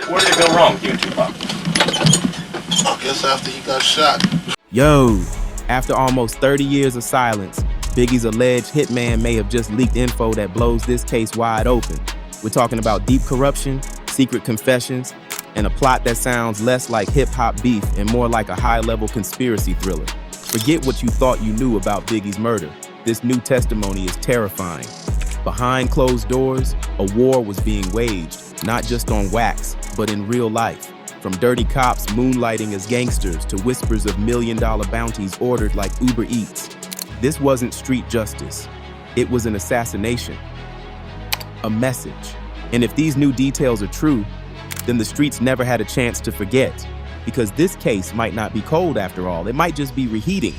Where did it go wrong with you and Tupac? I guess after he got shot. Yo, after almost 30 years of silence, Biggie's alleged hitman may have just leaked info that blows this case wide open. We're talking about deep corruption, secret confessions, and a plot that sounds less like hip-hop beef and more like a high-level conspiracy thriller. Forget what you thought you knew about Biggie's murder. This new testimony is terrifying. Behind closed doors, a war was being waged, not just on wax, but in real life. From dirty cops moonlighting as gangsters to whispers of million-dollar bounties ordered like Uber Eats. This wasn't street justice. It was an assassination. A message. And if these new details are true, then the streets never had a chance to forget. Because this case might not be cold after all. It might just be reheating.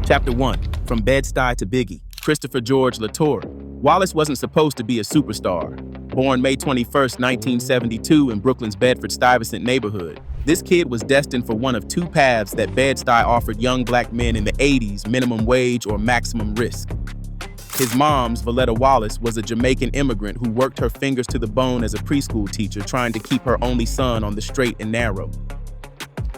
Chapter 1. From Bed-Stuy to Biggie. Christopher George Latour. Wallace wasn't supposed to be a superstar. Born May 21st, 1972 in Brooklyn's Bedford-Stuyvesant neighborhood, this kid was destined for one of two paths that Bed-Stuy offered young black men in the 80s, minimum wage or maximum risk. His mom's, Valletta Wallace, was a Jamaican immigrant who worked her fingers to the bone as a preschool teacher, trying to keep her only son on the straight and narrow.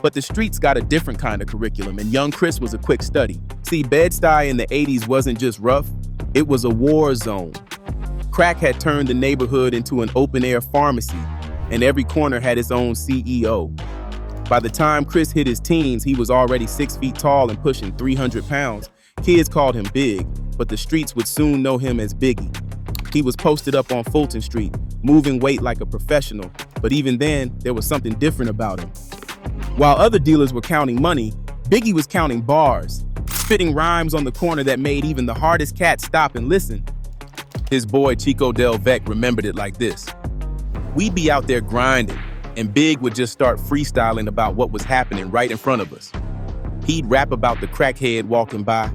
But the streets got a different kind of curriculum, and young Chris was a quick study. See, Bed-Stuy in the 80s wasn't just rough, it was a war zone. Crack had turned the neighborhood into an open-air pharmacy, and every corner had its own CEO. By the time Chris hit his teens, he was already 6 feet tall and pushing 300 pounds. Kids called him Big, but the streets would soon know him as Biggie. He was posted up on Fulton Street, moving weight like a professional, but even then, there was something different about him. While other dealers were counting money, Biggie was counting bars, spitting rhymes on the corner that made even the hardest cat stop and listen. His boy Chico Del Vec remembered it like this. We'd be out there grinding, and Big would just start freestyling about what was happening right in front of us. He'd rap about the crackhead walking by,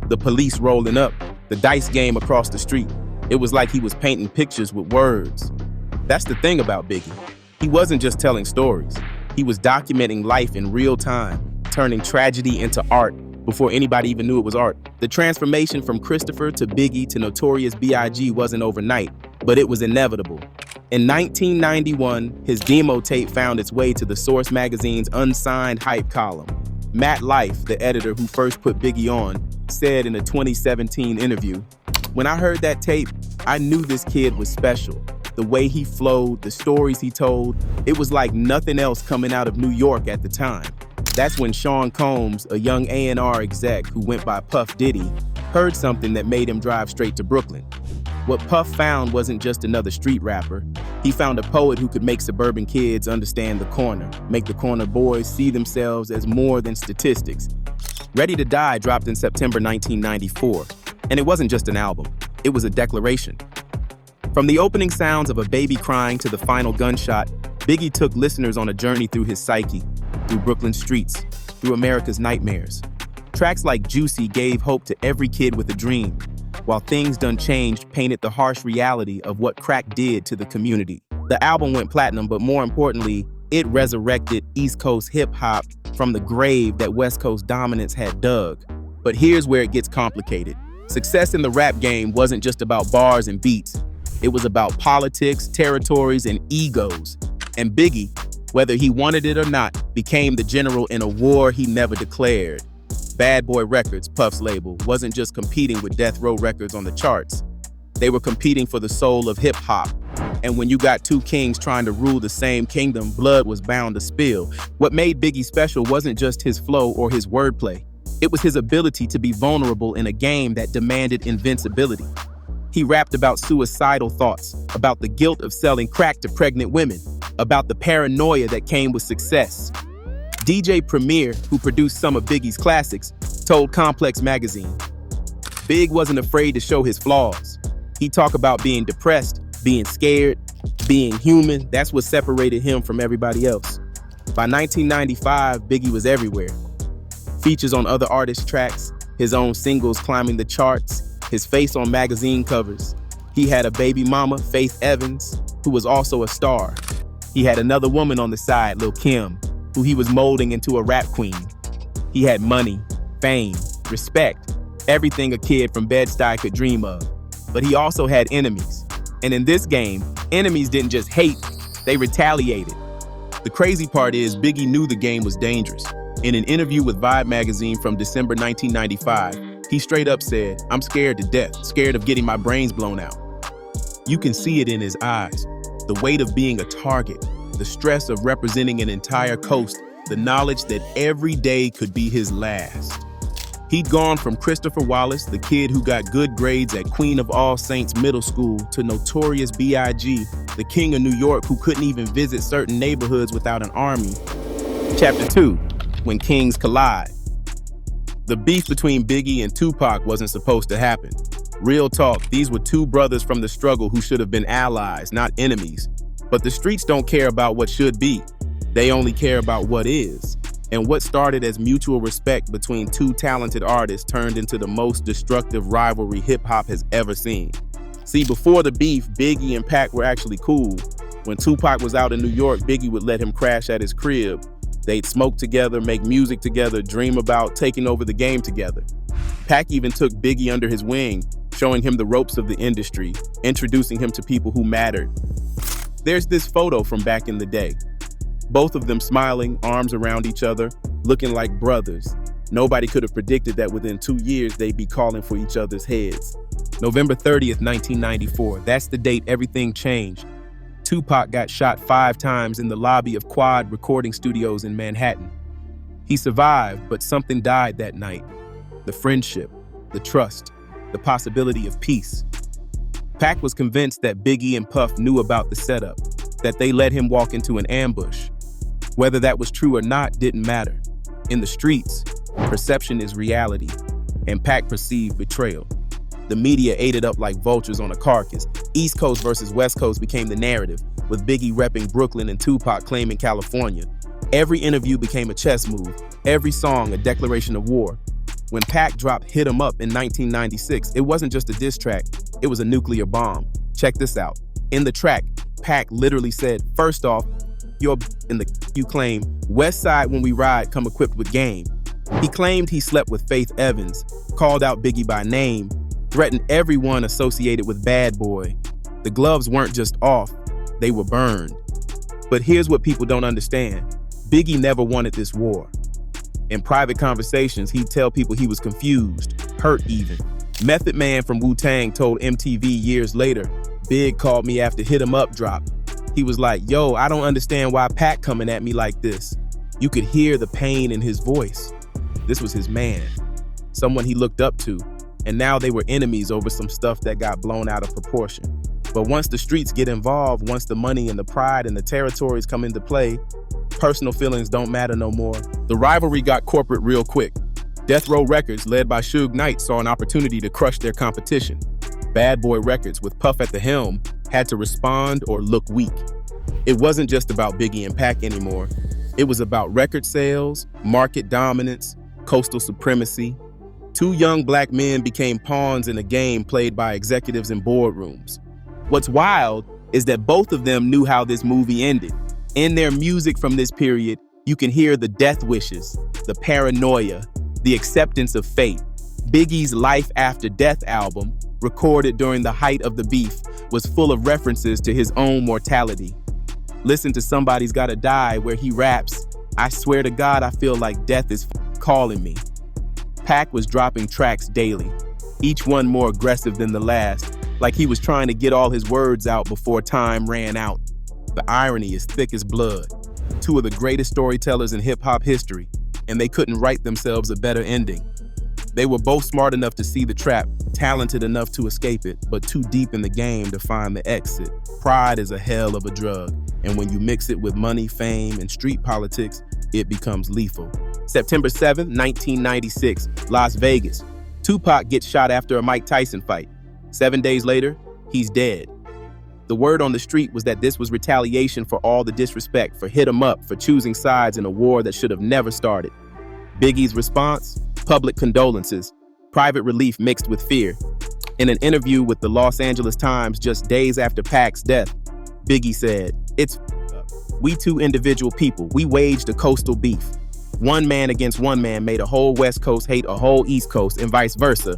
the police rolling up, the dice game across the street. It was like he was painting pictures with words. That's the thing about Biggie. He wasn't just telling stories. He was documenting life in real time, turning tragedy into art before anybody even knew it was art. The transformation from Christopher to Biggie to Notorious B.I.G. wasn't overnight, but it was inevitable. In 1991, his demo tape found its way to the Source magazine's unsigned hype column. Matt Life, the editor who first put Biggie on, said in a 2017 interview, "When I heard that tape, I knew this kid was special. The way he flowed, the stories he told, it was like nothing else coming out of New York at the time." That's when Sean Combs, a young A&R exec who went by Puff Diddy, heard something that made him drive straight to Brooklyn. What Puff found wasn't just another street rapper. He found a poet who could make suburban kids understand the corner, make the corner boys see themselves as more than statistics. Ready to Die dropped in September 1994, and it wasn't just an album, it was a declaration. From the opening sounds of a baby crying to the final gunshot, Biggie took listeners on a journey through his psyche, through Brooklyn's streets, through America's nightmares. Tracks like Juicy gave hope to every kid with a dream, while Things Done Changed painted the harsh reality of what crack did to the community. The album went platinum, but more importantly, it resurrected East Coast hip-hop from the grave that West Coast dominance had dug. But here's where it gets complicated. Success in the rap game wasn't just about bars and beats. It was about politics, territories, and egos. And Biggie, whether he wanted it or not, became the general in a war he never declared. Bad Boy Records, Puff's label, wasn't just competing with Death Row Records on the charts. They were competing for the soul of hip-hop. And when you got two kings trying to rule the same kingdom, blood was bound to spill. What made Biggie special wasn't just his flow or his wordplay. It was his ability to be vulnerable in a game that demanded invincibility. He rapped about suicidal thoughts, about the guilt of selling crack to pregnant women, about the paranoia that came with success. DJ Premier, who produced some of Biggie's classics, told Complex magazine, "Big wasn't afraid to show his flaws. He talked about being depressed, being scared, being human. That's what separated him from everybody else." By 1995, Biggie was everywhere. Features on other artists' tracks, his own singles climbing the charts, his face on magazine covers. He had a baby mama, Faith Evans, who was also a star. He had another woman on the side, Lil' Kim, who he was molding into a rap queen. He had money, fame, respect, everything a kid from Bed-Stuy could dream of. But he also had enemies. And in this game, enemies didn't just hate, they retaliated. The crazy part is Biggie knew the game was dangerous. In an interview with Vibe magazine from December 1995, he straight up said, "I'm scared to death, scared of getting my brains blown out." You can see it in his eyes. The weight of being a target, the stress of representing an entire coast, the knowledge that every day could be his last. He'd gone from Christopher Wallace, the kid who got good grades at Queen of All Saints Middle School, to Notorious B.I.G., the king of New York who couldn't even visit certain neighborhoods without an army. Chapter 2, When Kings Collide. The beef between Biggie and Tupac wasn't supposed to happen. Real talk, these were two brothers from the struggle who should have been allies, not enemies. But the streets don't care about what should be. They only care about what is. And what started as mutual respect between two talented artists turned into the most destructive rivalry hip-hop has ever seen. See, before the beef, Biggie and Pac were actually cool. When Tupac was out in New York, Biggie would let him crash at his crib. They'd smoke together, make music together, dream about taking over the game together. Pac even took Biggie under his wing, showing him the ropes of the industry, introducing him to people who mattered. There's this photo from back in the day. Both of them smiling, arms around each other, looking like brothers. Nobody could have predicted that within 2 years they'd be calling for each other's heads. November 30th, 1994, that's the date everything changed. Tupac got shot 5 times in the lobby of Quad recording studios in Manhattan. He survived, but something died that night. The friendship, the trust, the possibility of peace. Pac was convinced that Biggie and Puff knew about the setup, that they let him walk into an ambush. Whether that was true or not didn't matter. In the streets, perception is reality, and Pac perceived betrayal. The media ate it up like vultures on a carcass. East Coast versus West Coast became the narrative, with Biggie repping Brooklyn and Tupac claiming California. Every interview became a chess move, every song a declaration of war. When Pac dropped Hit 'Em Up in 1996, it wasn't just a diss track, it was a nuclear bomb. Check this out. In the track, Pac literally said, "First off, you're in the you claim, West Side when we ride come equipped with game." He claimed he slept with Faith Evans, called out Biggie by name, threatened everyone associated with Bad Boy. The gloves weren't just off, they were burned. But here's what people don't understand. Biggie never wanted this war. In private conversations, he'd tell people he was confused, hurt even. Method Man from Wu-Tang told MTV years later, "Big called me after Hit 'Em Up drop. He was like, yo, I don't understand why Pac coming at me like this." You could hear the pain in his voice. This was his man, someone he looked up to, and now they were enemies over some stuff that got blown out of proportion. But once the streets get involved, once the money and the pride and the territories come into play, personal feelings don't matter no more. The rivalry got corporate real quick. Death Row Records, led by Suge Knight, saw an opportunity to crush their competition. Bad Boy Records, with Puff at the helm, had to respond or look weak. It wasn't just about Biggie and Pac anymore. It was about record sales, market dominance, coastal supremacy. Two young black men became pawns in a game played by executives in boardrooms. What's wild is that both of them knew how this movie ended. In their music from this period, you can hear the death wishes, the paranoia, the acceptance of fate. Biggie's Life After Death album, recorded during the height of the beef, was full of references to his own mortality. Listen to Somebody's Gotta Die, where he raps, "I swear to God I feel like death is calling me." Pac was dropping tracks daily, each one more aggressive than the last, like he was trying to get all his words out before time ran out. The irony is thick as blood. Two of the greatest storytellers in hip-hop history, and they couldn't write themselves a better ending. They were both smart enough to see the trap, talented enough to escape it, but too deep in the game to find the exit. Pride is a hell of a drug, and when you mix it with money, fame, and street politics, it becomes lethal. September 7th, 1996, Las Vegas. Tupac gets shot after a Mike Tyson fight. 7 days later, he's dead. The word on the street was that this was retaliation for all the disrespect, for Hit 'Em Up, for choosing sides in a war that should have never started. Biggie's response? Public condolences, private relief mixed with fear. In an interview with the Los Angeles Times just days after Pac's death, Biggie said, "It's up. We two individual people, we waged a coastal beef. One man against one man made a whole West Coast hate a whole East Coast and vice versa."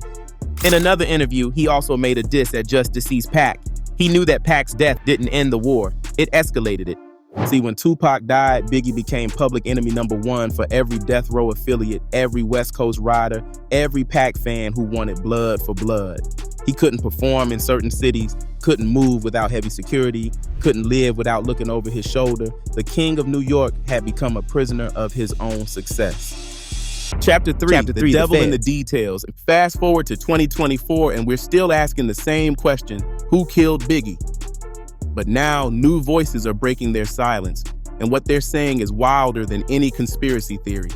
In another interview, he also made a diss at just deceased Pac. He knew that Pac's death didn't end the war, it escalated it. See, when Tupac died, Biggie became public enemy #1 for every Death Row affiliate, every West Coast rider, every Pac fan who wanted blood for blood. He couldn't perform in certain cities, couldn't move without heavy security, couldn't live without looking over his shoulder. The king of New York had become a prisoner of his own success. Chapter 3, the devil in the details. Fast forward to 2024 and we're still asking the same question, who killed Biggie? But now new voices are breaking their silence, and what they're saying is wilder than any conspiracy theory.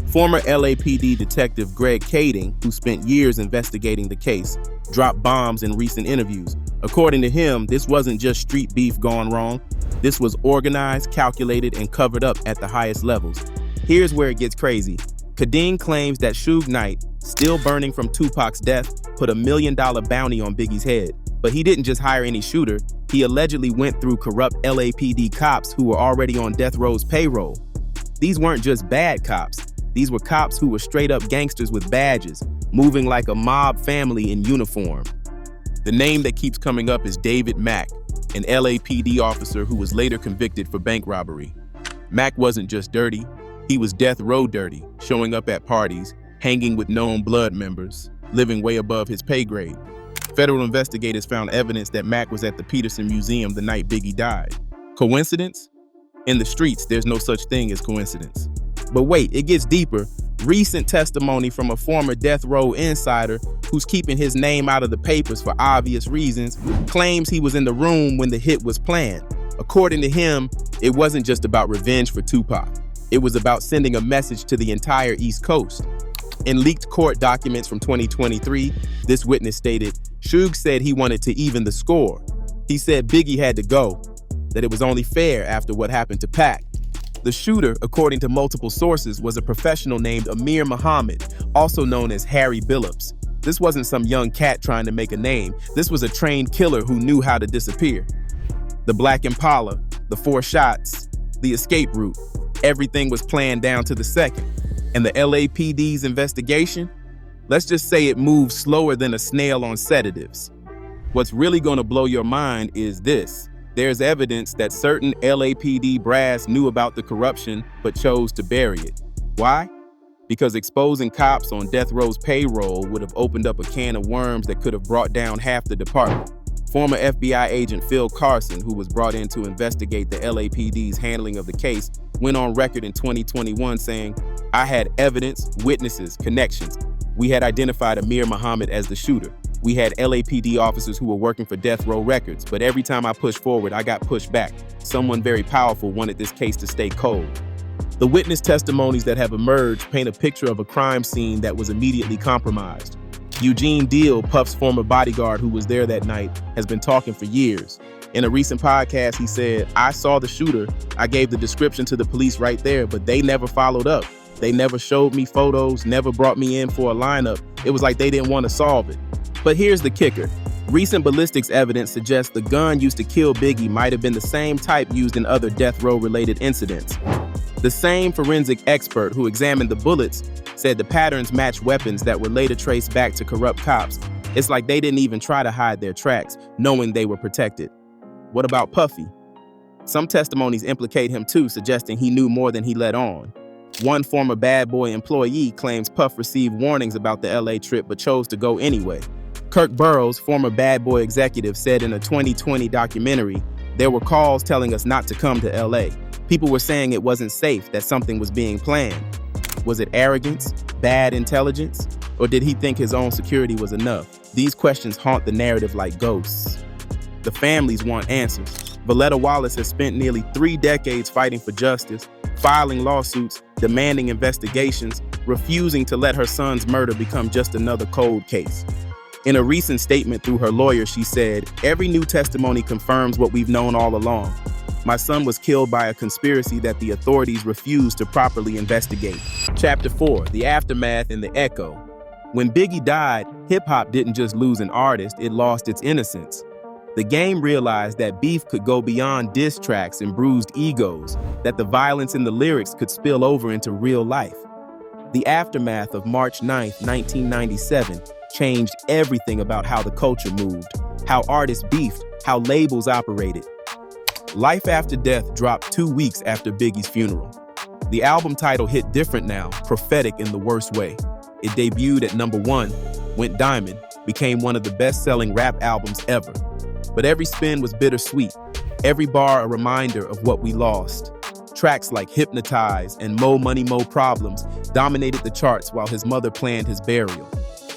Former LAPD detective Greg Kading, who spent years investigating the case, dropped bombs in recent interviews. According to him, this wasn't just street beef gone wrong. This was organized, calculated, and covered up at the highest levels. Here's where it gets crazy. Kading claims that Suge Knight, still burning from Tupac's death, put $1 million bounty on Biggie's head. But he didn't just hire any shooter. He allegedly went through corrupt LAPD cops who were already on death row's payroll. These weren't just bad cops. These were cops who were straight up gangsters with badges, moving like a mob family in uniform. The name that keeps coming up is David Mack, an LAPD officer who was later convicted for bank robbery. Mack wasn't just dirty, he was death row dirty, showing up at parties, hanging with known blood members, living way above his pay grade. Federal investigators found evidence that Mack was at the Peterson Museum the night Biggie died. Coincidence? In the streets, there's no such thing as coincidence. But wait, it gets deeper. Recent testimony from a former death row insider who's keeping his name out of the papers for obvious reasons claims he was in the room when the hit was planned. According to him, it wasn't just about revenge for Tupac. It was about sending a message to the entire East Coast. In leaked court documents from 2023, this witness stated, Suge said he wanted to even the score. He said Biggie had to go, that it was only fair after what happened to Pac. The shooter, according to multiple sources, was a professional named Amir Muhammad, also known as Harry Billups. This wasn't some young cat trying to make a name. This was a trained killer who knew how to disappear. The Black Impala, the 4 shots, the escape route, everything was planned down to the second. And the LAPD's investigation? Let's just say it moved slower than a snail on sedatives. What's really gonna blow your mind is this. There's evidence that certain LAPD brass knew about the corruption but chose to bury it. Why? Because exposing cops on death row's payroll would have opened up a can of worms that could have brought down half the department. Former FBI agent Phil Carson, who was brought in to investigate the LAPD's handling of the case, went on record in 2021 saying, I had evidence, witnesses, connections. We had identified Amir Muhammad as the shooter. We had LAPD officers who were working for Death Row Records, but every time I pushed forward, I got pushed back. Someone very powerful wanted this case to stay cold. The witness testimonies that have emerged paint a picture of a crime scene that was immediately compromised. Eugene Deal, Puff's former bodyguard who was there that night, has been talking for years. In a recent podcast, he said, I saw the shooter. I gave the description to the police right there, but they never followed up. They never showed me photos, never brought me in for a lineup. It was like they didn't want to solve it. But here's the kicker. Recent ballistics evidence suggests the gun used to kill Biggie might have been the same type used in other death row-related incidents. The same forensic expert who examined the bullets said the patterns matched weapons that were later traced back to corrupt cops. It's like they didn't even try to hide their tracks, knowing they were protected. What about Puffy? Some testimonies implicate him too, suggesting he knew more than he let on. One former Bad Boy employee claims Puff received warnings about the LA trip but chose to go anyway. Kirk Burroughs, former Bad Boy executive, said in a 2020 documentary, there were calls telling us not to come to LA. People were saying it wasn't safe, that something was being planned. Was it arrogance, bad intelligence, or did he think his own security was enough? These questions haunt the narrative like ghosts. The families want answers. Valletta Wallace has spent nearly 3 decades fighting for justice, filing lawsuits, demanding investigations, refusing to let her son's murder become just another cold case. In a recent statement through her lawyer, she said, every new testimony confirms what we've known all along. My son was killed by a conspiracy that the authorities refused to properly investigate. Chapter 4, the aftermath and the echo. When Biggie died, hip-hop didn't just lose an artist, it lost its innocence. The game realized that beef could go beyond diss tracks and bruised egos, that the violence in the lyrics could spill over into real life. The aftermath of March 9th, 1997 changed everything about how the culture moved, how artists beefed, how labels operated. Life After Death dropped 2 weeks after Biggie's funeral. The album title hit different now, prophetic in the worst way. It debuted at #1, went diamond, became one of the best-selling rap albums ever. But every spin was bittersweet, every bar a reminder of what we lost. Tracks like Hypnotize and Mo Money Mo Problems dominated the charts while his mother planned his burial.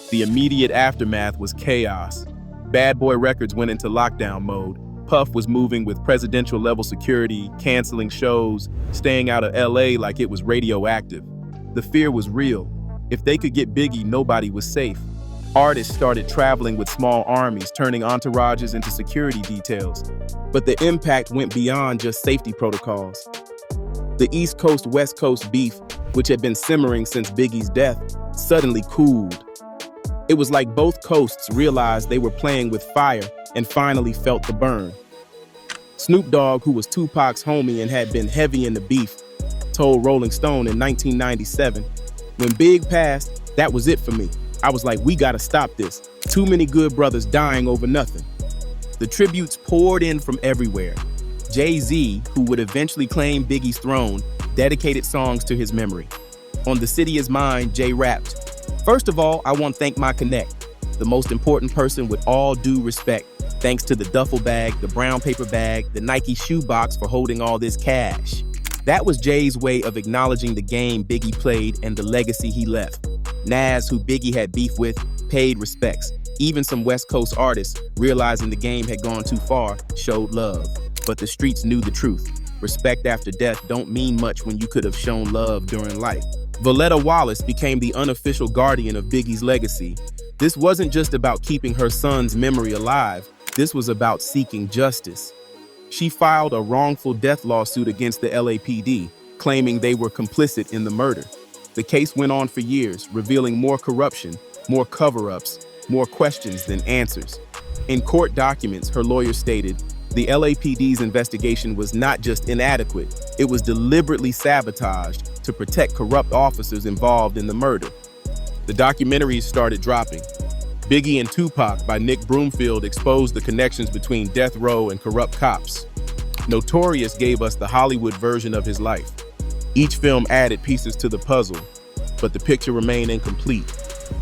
The immediate aftermath was chaos. Bad Boy Records went into lockdown mode. Puff was moving with presidential-level security, canceling shows, staying out of LA like it was radioactive. The fear was real. If they could get Biggie, nobody was safe. Artists started traveling with small armies, turning entourages into security details. But the impact went beyond just safety protocols. The East Coast-West Coast beef, which had been simmering since Biggie's death, suddenly cooled. It was like both coasts realized they were playing with fire and finally felt the burn. Snoop Dogg, who was Tupac's homie and had been heavy in the beef, told Rolling Stone in 1997, "When Big passed, that was it for me. I was like, we gotta stop this. Too many good brothers dying over nothing." The tributes poured in from everywhere. Jay-Z, who would eventually claim Biggie's throne, dedicated songs to his memory. On The City Is Mine, Jay rapped, "First of all, I want to thank my connect, the most important person with all due respect. Thanks to the duffel bag, the brown paper bag, the Nike shoebox for holding all this cash." That was Jay's way of acknowledging the game Biggie played and the legacy he left. Nas, who Biggie had beef with, paid respects. Even some West Coast artists, realizing the game had gone too far, showed love. But the streets knew the truth. Respect after death don't mean much when you could have shown love during life. Valletta Wallace became the unofficial guardian of Biggie's legacy. This wasn't just about keeping her son's memory alive. This was about seeking justice. She filed a wrongful death lawsuit against the LAPD, claiming they were complicit in the murder. The case went on for years, revealing more corruption, more cover-ups, more questions than answers. In court documents, her lawyer stated, the LAPD's investigation was not just inadequate, it was deliberately sabotaged to protect corrupt officers involved in the murder. The documentaries started dropping. Biggie and Tupac by Nick Broomfield exposed the connections between death row and corrupt cops. Notorious gave us the Hollywood version of his life. Each film added pieces to the puzzle, but the picture remained incomplete.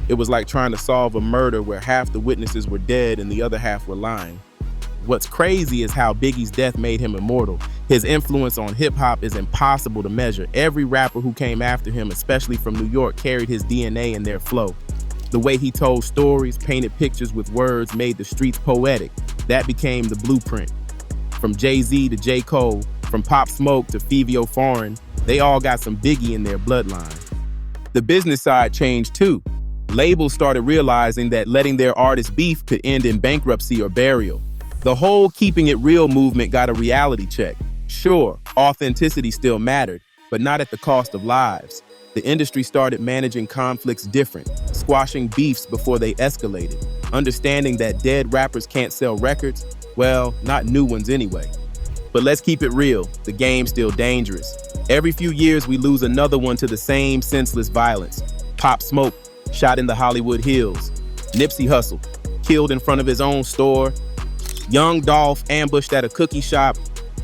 It was like trying to solve a murder where half the witnesses were dead and the other half were lying. What's crazy is how Biggie's death made him immortal. His influence on hip-hop is impossible to measure. Every rapper who came after him, especially from New York, carried his DNA in their flow. The way he told stories, painted pictures with words, made the streets poetic. That became the blueprint. From Jay-Z to J. Cole, from Pop Smoke to Fivio Foreign, they all got some Biggie in their bloodline. The business side changed too. Labels started realizing that letting their artists beef could end in bankruptcy or burial. The whole keeping it real movement got a reality check. Sure, authenticity still mattered, but not at the cost of lives. The industry started managing conflicts different, squashing beefs before they escalated, understanding that dead rappers can't sell records, well, not new ones anyway. But let's keep it real, the game's still dangerous. Every few years we lose another one to the same senseless violence. Pop Smoke, shot in the Hollywood Hills. Nipsey Hussle, killed in front of his own store. Young Dolph ambushed at a cookie shop.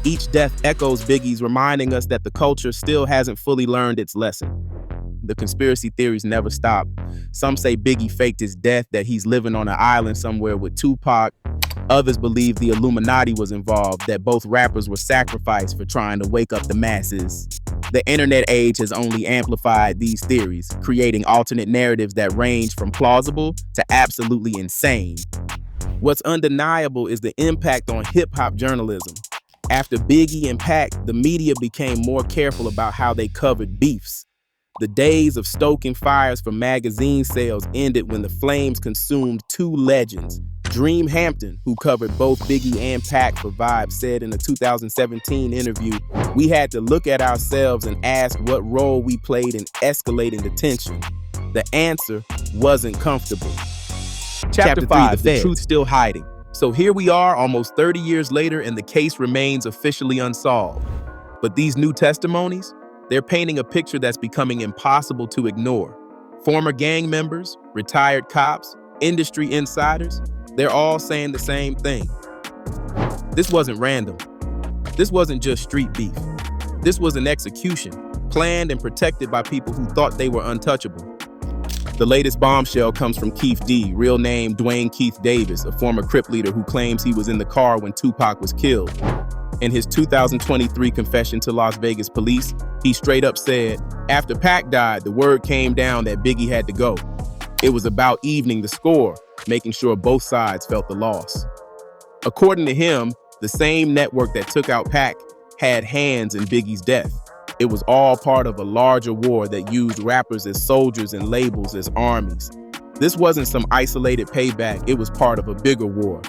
Each death echoes Biggie's, reminding us that the culture still hasn't fully learned its lesson. The conspiracy theories never stop. Some say Biggie faked his death, that he's living on an island somewhere with Tupac. Others believe the Illuminati was involved, that both rappers were sacrificed for trying to wake up the masses. The internet age has only amplified these theories, creating alternate narratives that range from plausible to absolutely insane. What's undeniable is the impact on hip-hop journalism. After Biggie and Pac, the media became more careful about how they covered beefs. The days of stoking fires for magazine sales ended when the flames consumed two legends. Dream Hampton, who covered both Biggie and Pac for Vibe, said in a 2017 interview, "We had to look at ourselves and ask what role we played in escalating the tension. The answer wasn't comfortable." Chapter 5, The Truth Still Hiding. So here we are almost 30 years later and the case remains officially unsolved. But these new testimonies, they're painting a picture that's becoming impossible to ignore. Former gang members, retired cops, industry insiders, they're all saying the same thing. This wasn't random. This wasn't just street beef. This was an execution, planned and protected by people who thought they were untouchable. The latest bombshell comes from Keith D., real name Dwayne Keith Davis, a former Crip leader who claims he was in the car when Tupac was killed. In his 2023 confession to Las Vegas police, he straight up said, after Pac died, the word came down that Biggie had to go. It was about evening the score, making sure both sides felt the loss. According to him, the same network that took out Pac had hands in Biggie's death. It was all part of a larger war that used rappers as soldiers and labels as armies. This wasn't some isolated payback, it was part of a bigger war.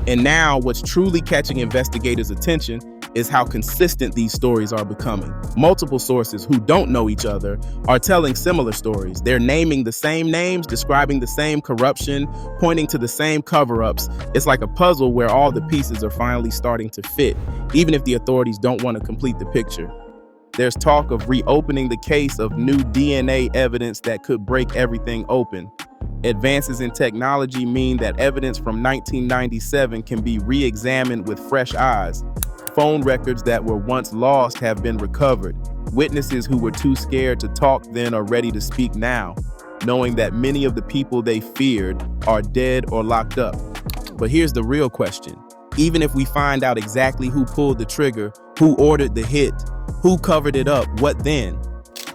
And now what's truly catching investigators' attention is how consistent these stories are becoming. Multiple sources who don't know each other are telling similar stories. They're naming the same names, describing the same corruption, pointing to the same cover-ups. It's like a puzzle where all the pieces are finally starting to fit, even if the authorities don't want to complete the picture. There's talk of reopening the case, of new DNA evidence that could break everything open. Advances in technology mean that evidence from 1997 can be re-examined with fresh eyes. Phone records that were once lost have been recovered. Witnesses who were too scared to talk then are ready to speak now, knowing that many of the people they feared are dead or locked up. But here's the real question. Even if we find out exactly who pulled the trigger, who ordered the hit, who covered it up, what then?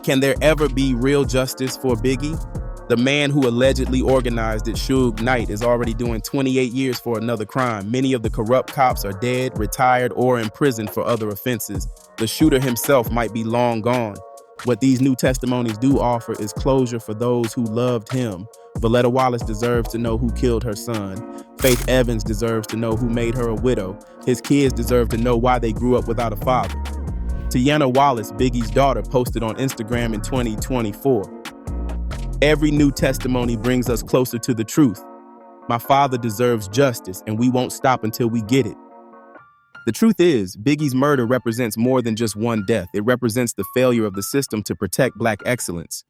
Can there ever be real justice for Biggie? The man who allegedly organized it, Suge Knight, is already doing 28 years for another crime. Many of the corrupt cops are dead, retired, or in prison for other offenses. The shooter himself might be long gone. What these new testimonies do offer is closure for those who loved him. Valletta Wallace deserves to know who killed her son. Faith Evans deserves to know who made her a widow. His kids deserve to know why they grew up without a father. Tiana Wallace, Biggie's daughter, posted on Instagram in 2024. Every new testimony brings us closer to the truth. My father deserves justice, and we won't stop until we get it. The truth is, Biggie's murder represents more than just one death. It represents the failure of the system to protect Black excellence.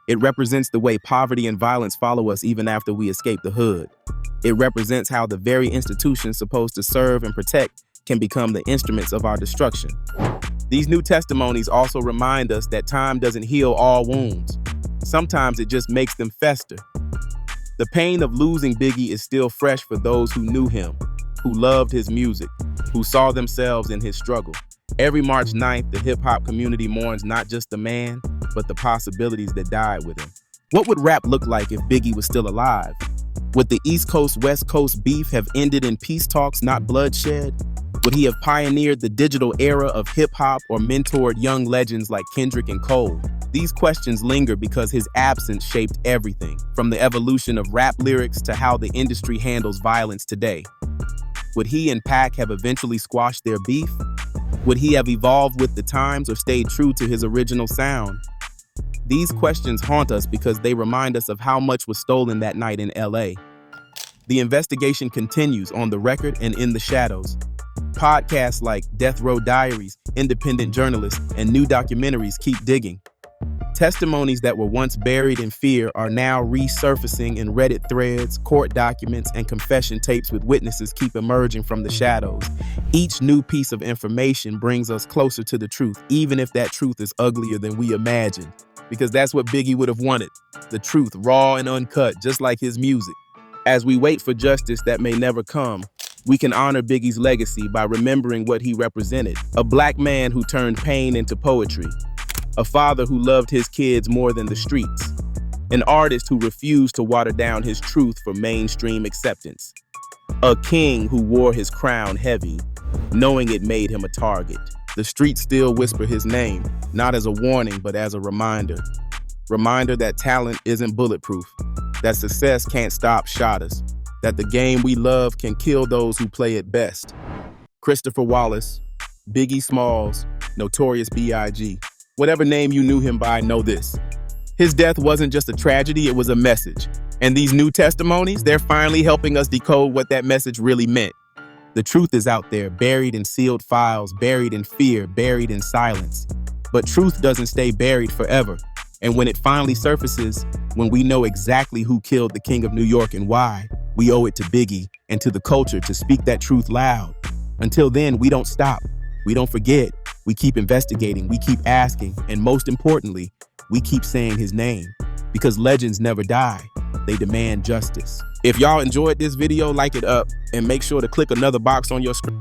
It represents the way poverty and violence follow us even after we escape the hood. It represents how the very institutions supposed to serve and protect can become the instruments of our destruction. These new testimonies also remind us that time doesn't heal all wounds. Sometimes it just makes them fester. The pain of losing Biggie is still fresh for those who knew him, who loved his music, who saw themselves in his struggle. Every March 9th, the hip-hop community mourns not just the man, but the possibilities that died with him. What would rap look like if Biggie was still alive? Would the East Coast-West Coast beef have ended in peace talks, not bloodshed? Would he have pioneered the digital era of hip-hop or mentored young legends like Kendrick and Cole? These questions linger because his absence shaped everything, from the evolution of rap lyrics to how the industry handles violence today. Would he and Pac have eventually squashed their beef? Would he have evolved with the times or stayed true to his original sound? These questions haunt us because they remind us of how much was stolen that night in LA. The investigation continues on the record and in the shadows. Podcasts like Death Row Diaries, independent journalists, and new documentaries keep digging. Testimonies that were once buried in fear are now resurfacing in Reddit threads, court documents, and confession tapes with witnesses keep emerging from the shadows. Each new piece of information brings us closer to the truth, even if that truth is uglier than we imagined. Because that's what Biggie would have wanted, the truth, raw and uncut, just like his music. As we wait for justice that may never come, we can honor Biggie's legacy by remembering what he represented. A Black man who turned pain into poetry. A father who loved his kids more than the streets. An artist who refused to water down his truth for mainstream acceptance. A king who wore his crown heavy, knowing it made him a target. The streets still whisper his name, not as a warning, but as a reminder. Reminder that talent isn't bulletproof, that success can't stop shotters, that the game we love can kill those who play it best. Christopher Wallace, Biggie Smalls, Notorious B.I.G. Whatever name you knew him by, know this. His death wasn't just a tragedy, it was a message. And these new testimonies, they're finally helping us decode what that message really meant. The truth is out there, buried in sealed files, buried in fear, buried in silence. But truth doesn't stay buried forever. And when it finally surfaces, when we know exactly who killed the King of New York and why, we owe it to Biggie and to the culture to speak that truth loud. Until then, we don't stop. We don't forget, we keep investigating, we keep asking, and most importantly, we keep saying his name. Because legends never die, they demand justice. If y'all enjoyed this video, like it up, and make sure to click another box on your screen.